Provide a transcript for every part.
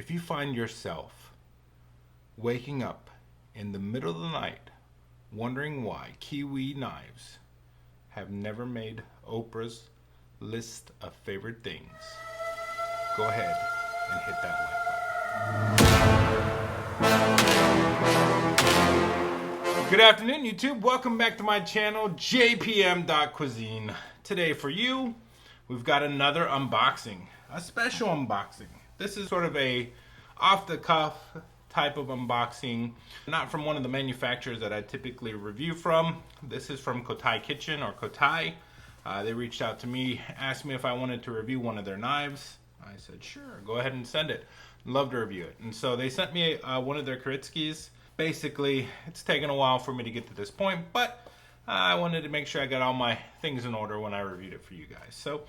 If you find yourself waking up in the middle of the night wondering why Kiwi knives have never made Oprah's list of favorite things, go ahead and hit that like button. Good afternoon, YouTube. Welcome back to my channel, JPM.Cuisine. Today for you, we've got another unboxing, a special unboxing. This is sort of a off-the-cuff type of unboxing, not from one of the manufacturers that I typically review from. This is from Kotai Kitchen, or Kotai. They reached out to me, asked me if I wanted to review one of their knives. I said, sure, go ahead and send it. Love to review it. And so they sent me one of their Kiritsukes. Basically, it's taken a while for me to get to this point, but I wanted to make sure I got all my things in order when I reviewed it for you guys. So,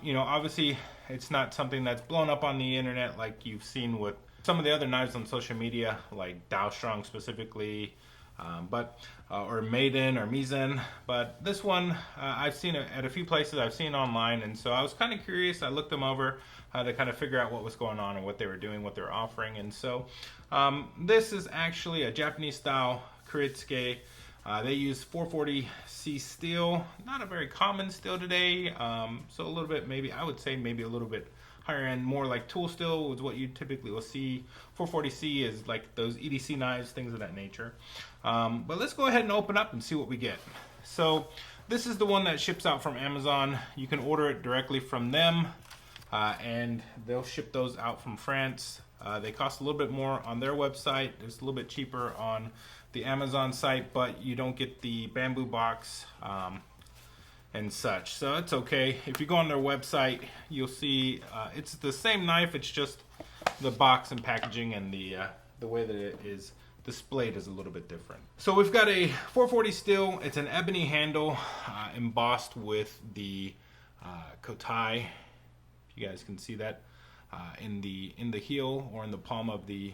you know, obviously it's not something that's blown up on the internet like you've seen with some of the other knives on social media, like Dow Strong specifically, or Maiden or Mizen. But this one, I've seen it at a few places. I've seen it online, and so I was kind of curious. I looked them over to kind of figure out what was going on and what they were doing, what they were offering. And so this is actually a Japanese style Kiritsuke. They use 440C steel, not a very common steel today, so a little bit, maybe I would say maybe a little bit higher end, more like tool steel is what you typically will see. 440C is like those EDC knives, things of that nature. But let's go ahead and open up and see what we get. So this is the one that ships out from Amazon. You can order it directly from them, and they'll ship those out from France. They cost a little bit more on their website. It's a little bit cheaper on the Amazon site, but you don't get the bamboo box and such, so it's okay. If you go on their website, you'll see it's the same knife. It's just the box and packaging and the way that it is displayed is a little bit different. So we've got a 440 steel. It's an ebony handle embossed with the Kotai. You guys can see that in the heel or in the palm of the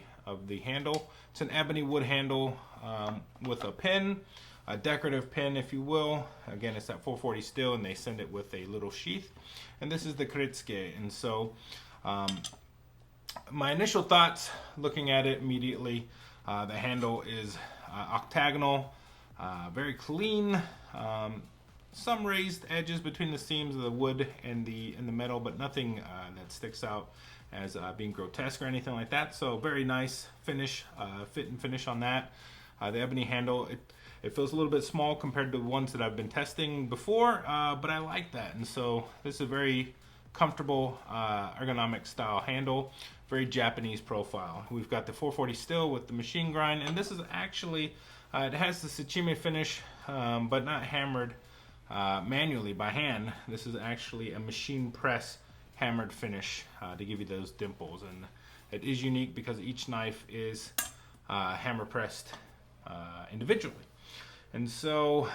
handle. It's an ebony wood handle with a pin, a decorative pin, if you will. Again, it's that 440 steel, and they send it with a little sheath. And this is the Kiritsuke. And so my initial thoughts looking at it immediately, the handle is octagonal, very clean, some raised edges between the seams of the wood and the metal, but nothing that sticks out as being grotesque or anything like that. So very nice finish, fit and finish on that. The ebony handle, it feels a little bit small compared to the ones that I've been testing before, but I like that. And so this is a very comfortable ergonomic style handle, very Japanese profile. We've got the 440 steel with the machine grind, and this is actually, it has the sashimi finish, but not hammered manually by hand. This is actually a machine press hammered finish to give you those dimples, and it is unique because each knife is hammer pressed individually. And so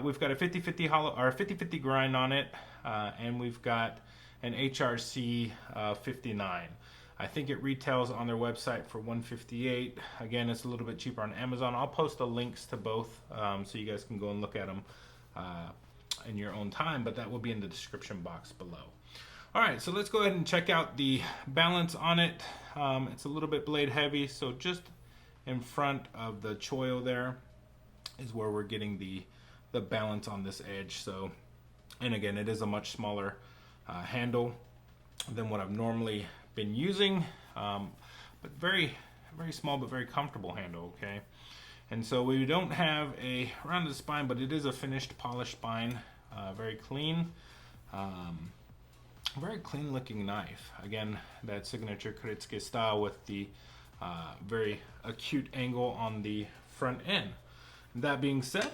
we've got a 50-50 hollow or 50-50 grind on it, and we've got an HRC 59. I think it retails on their website for $158. Again, it's a little bit cheaper on Amazon. I'll post the links to both so you guys can go and look at them in your own time, but that will be in the description box below. All right, so let's go ahead and check out the balance on it. It's a little bit blade heavy, so just in front of the choil there is where we're getting the balance on this edge. So, and again, it is a much smaller handle than what I've normally been using, but very small but very comfortable handle, okay? And so we don't have a rounded spine, but it is a finished polished spine, very clean. Very clean looking knife. Again, that signature Kiritsuke style with the very acute angle on the front end. That being said,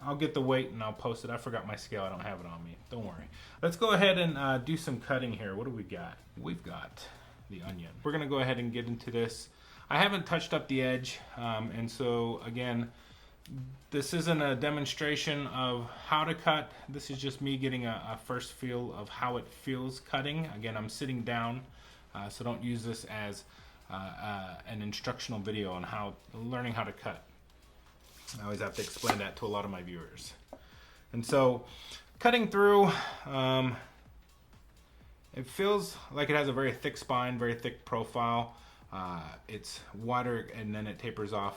I'll get the weight and I'll post it. I forgot my scale. I don't have it on me. Don't worry. Let's go ahead and do some cutting here. What do we got? We've got the onion. We're going to go ahead and get into this. I haven't touched up the edge, and so again, this isn't a demonstration of how to cut. This is just me getting a first feel of how it feels cutting. Again, I'm sitting down, so don't use this as an instructional video on learning how to cut. I always have to explain that to a lot of my viewers. And so cutting through, It feels like it has a very thick spine, very thick profile. It's wider and then it tapers off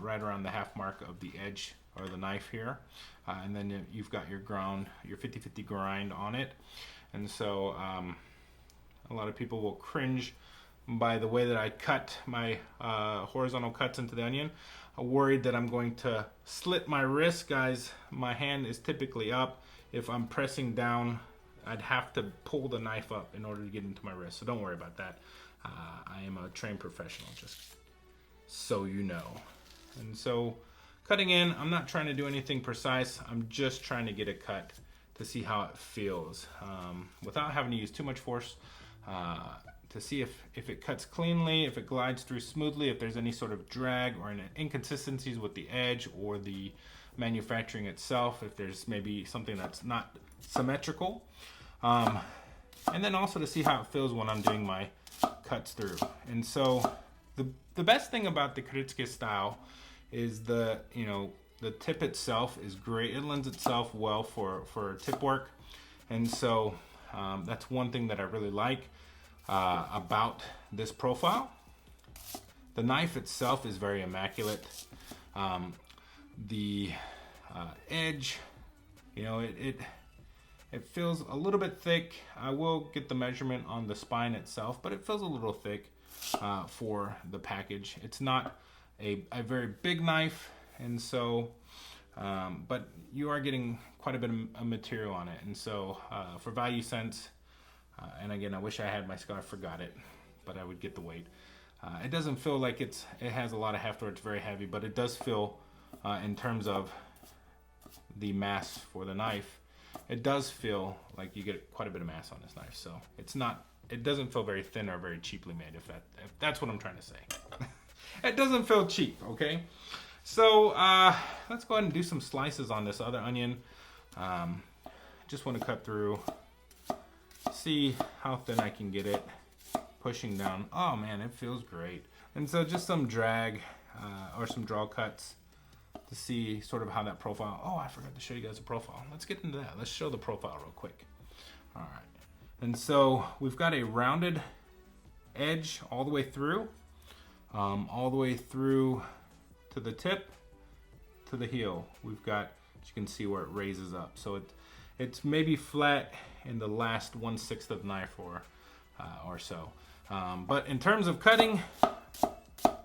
right around the half mark of the edge or the knife here. And then you've got your ground, your 50-50 grind on it. And so a lot of people will cringe by the way that I cut my horizontal cuts into the onion. I'm worried that I'm going to slit my wrist, guys. My hand is typically up. If I'm pressing down, I'd have to pull the knife up in order to get into my wrist. So don't worry about that. I am a trained professional, just so you know. And so cutting in, I'm not trying to do anything precise. I'm just trying to get a cut to see how it feels without having to use too much force, to see if it cuts cleanly, if it glides through smoothly, if there's any sort of drag or inconsistencies with the edge or the manufacturing itself, if there's maybe something that's not symmetrical. And then also to see how it feels when I'm doing my cuts through. And so the best thing about the Kiritsuke style is the tip itself is great. It lends itself well for tip work. And so that's one thing that I really like about this profile. The knife itself is very immaculate. The edge, it feels a little bit thick. I will get the measurement on the spine itself, but it feels a little thick for the package. It's not a very big knife, and so, but you are getting quite a bit of material on it. And so for value cents, and again, I wish I had my scale, I forgot it, but I would get the weight. It doesn't feel like it has a lot of heft or it's very heavy, but it does feel, in terms of the mass for the knife, it does feel like you get quite a bit of mass on this knife. So it doesn't feel very thin or very cheaply made, if that's what I'm trying to say. It doesn't feel cheap, okay? So let's go ahead and do some slices on this other onion. Just want to cut through, see how thin I can get it, pushing down. Oh man, it feels great. And so just some drag or some draw cuts to see sort of how that profile. Oh, I forgot to show you guys the profile. Let's get into that. Let's show the profile real quick. All right. And so we've got a rounded edge all the way through to the tip, to the heel. We've got, as you can see, where it raises up. So it's maybe flat in the last 1/6 of knife or so. But in terms of cutting,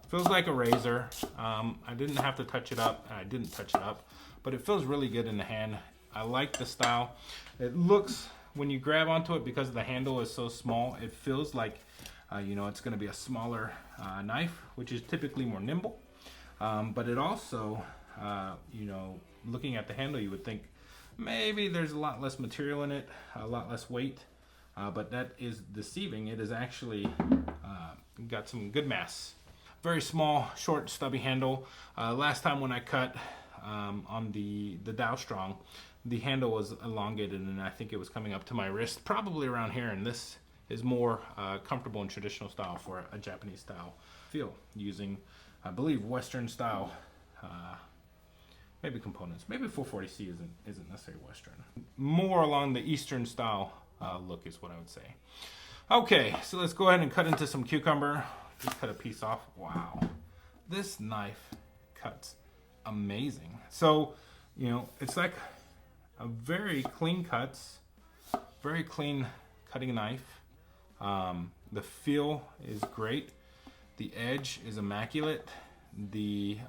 feels like a razor. I didn't have to touch it up. I didn't touch it up, but it feels really good in the hand. I like the style. It looks, when you grab onto it, because the handle is so small, it feels like it's going to be a smaller knife, which is typically more nimble. But it also, looking at the handle, you would think maybe there's a lot less material in it, a lot less weight, but that is deceiving. It is actually got some good mass. Very small, short, stubby handle. Last time when I cut on the Dow Strong, the handle was elongated and I think it was coming up to my wrist, probably around here, and this is more comfortable in traditional style for a Japanese style feel, using, I believe, Western style maybe components. Maybe 440C isn't necessarily Western. More along the Eastern style look is what I would say. Okay, so let's go ahead and cut into some cucumber. Just cut a piece off. Wow, this knife cuts amazing. So, it's like a very clean cuts, very clean cutting knife. The feel is great. The edge is immaculate. The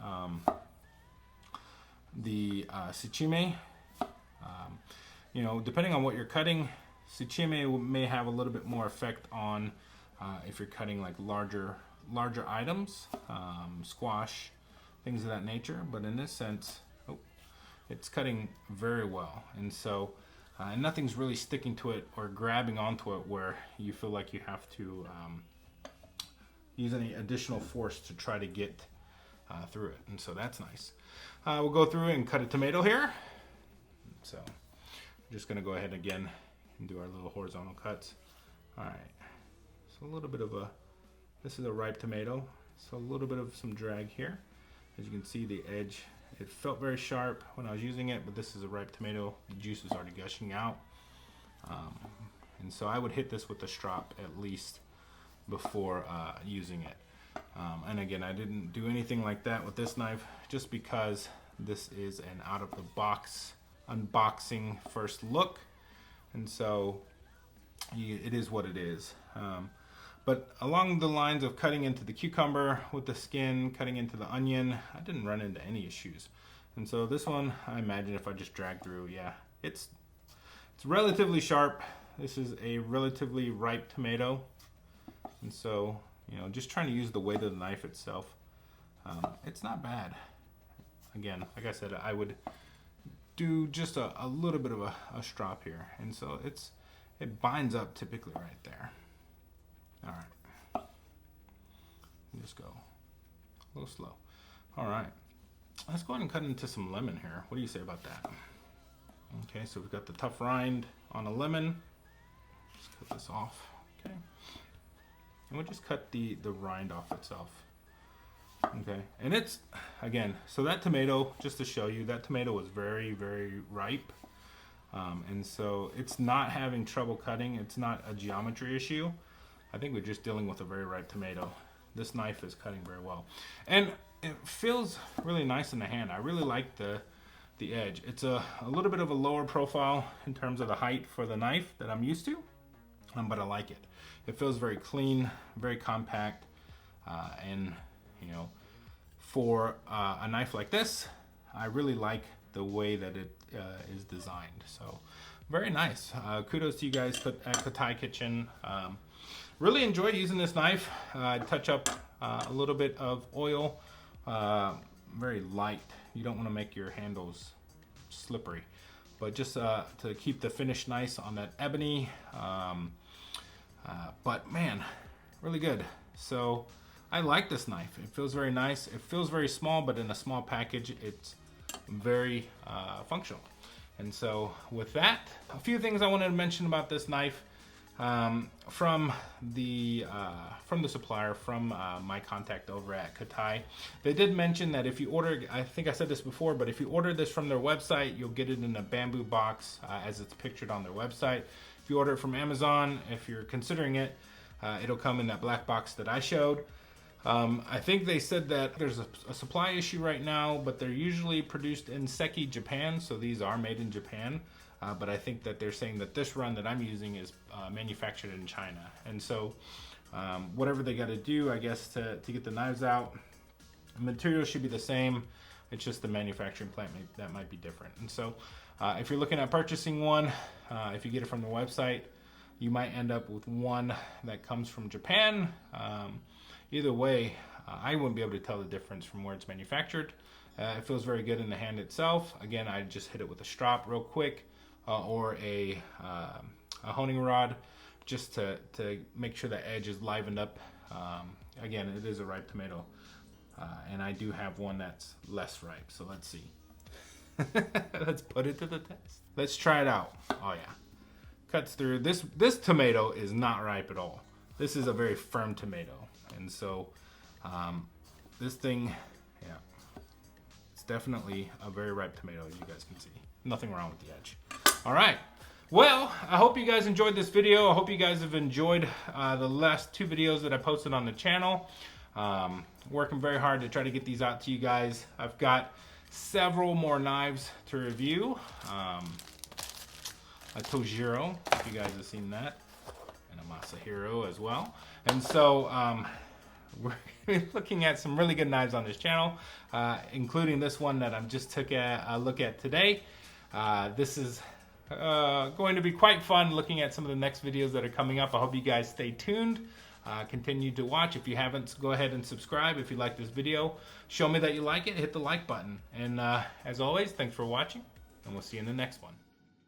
tsuchime, depending on what you're cutting, tsuchime may have a little bit more effect on if you're cutting like larger items, squash, things of that nature. But in this sense, it's cutting very well, and so nothing's really sticking to it or grabbing onto it where you feel like you have to use any additional force to try to get through it, and so that's nice. We'll go through and cut a tomato here. So I'm just going to go ahead again and do our little horizontal cuts. All right, so a little bit of this is a ripe tomato, so a little bit of some drag here. As you can see, the edge, it felt very sharp when I was using it, but this is a ripe tomato. The juice is already gushing out. And so I would hit this with the strop at least before using it. And again, I didn't do anything like that with this knife just because this is an out of the box unboxing first look. And so it is what it is. But along the lines of cutting into the cucumber with the skin, cutting into the onion, I didn't run into any issues. And so this one, I imagine if I just drag through, yeah, it's relatively sharp. This is a relatively ripe tomato. And so, you know, just trying to use the weight of the knife itself, it's not bad. Again, like I said, I would do just a little bit of a strop here. And so it binds up typically right there. All right. Just go a little slow. All right. Let's go ahead and cut into some lemon here. What do you say about that? Okay, so we've got the tough rind on a lemon. Let's cut this off. Okay. And we'll just cut the rind off itself. Okay, and it's, again, so that tomato, just to show you, that tomato was very, very ripe. And so it's not having trouble cutting. It's not a geometry issue. I think we're just dealing with a very ripe tomato. This knife is cutting very well. And it feels really nice in the hand. I really like the edge. It's a little bit of a lower profile in terms of the height for the knife that I'm used to, but I like it. It feels very clean, very compact, and you know, for a knife like this, I really like the way that it is designed. So very nice. Kudos to you guys at Kotai Kitchen. Really enjoy using this knife. Touch up a little bit of oil, very light. You don't want to make your handles slippery, but just to keep the finish nice on that ebony. But man, really good. So I like this knife. It feels very nice. It feels very small, but in a small package, it's very functional. And so with that, a few things I wanted to mention about this knife. From the supplier, from my contact over at Kotai, they did mention that if you order, I think I said this before, but if you order this from their website, you'll get it in a bamboo box as it's pictured on their website. If you order it from Amazon, if you're considering it, it'll come in that black box that I showed. I think they said that there's a supply issue right now, but they're usually produced in Seki, Japan, so these are made in Japan. But I think that they're saying that this run that I'm using is manufactured in China. And so whatever they got to do, I guess, to get the knives out, the material should be the same. It's just the manufacturing plant that might be different. And so if you're looking at purchasing one, if you get it from the website, you might end up with one that comes from Japan. Either way, I wouldn't be able to tell the difference from where it's manufactured. It feels very good in the hand itself. Again, I just hit it with a strop real quick. Or a honing rod, just to make sure the edge is livened up. Again, it is a ripe tomato, and I do have one that's less ripe, so let's see. Let's put it to the test. Let's try it out. Oh yeah, cuts through. This tomato is not ripe at all. This is a very firm tomato, and so this thing, yeah, it's definitely a very ripe tomato, as you guys can see. Nothing wrong with the edge. All right, well, I hope you guys enjoyed this video. I hope you guys have enjoyed the last two videos that I posted on the channel. Working very hard to try to get these out to you guys. I've got several more knives to review. A Tojiro, if you guys have seen that, and a Masahiro as well. And so we're looking at some really good knives on this channel, including this one that I just took a look at today. This is going to be quite fun looking at some of the next videos that are coming up. I hope you guys stay tuned. Continue to watch. If you haven't, go ahead and subscribe if you like this video. Show me that you like it. Hit the like button. And as always, thanks for watching, and we'll see you in the next one.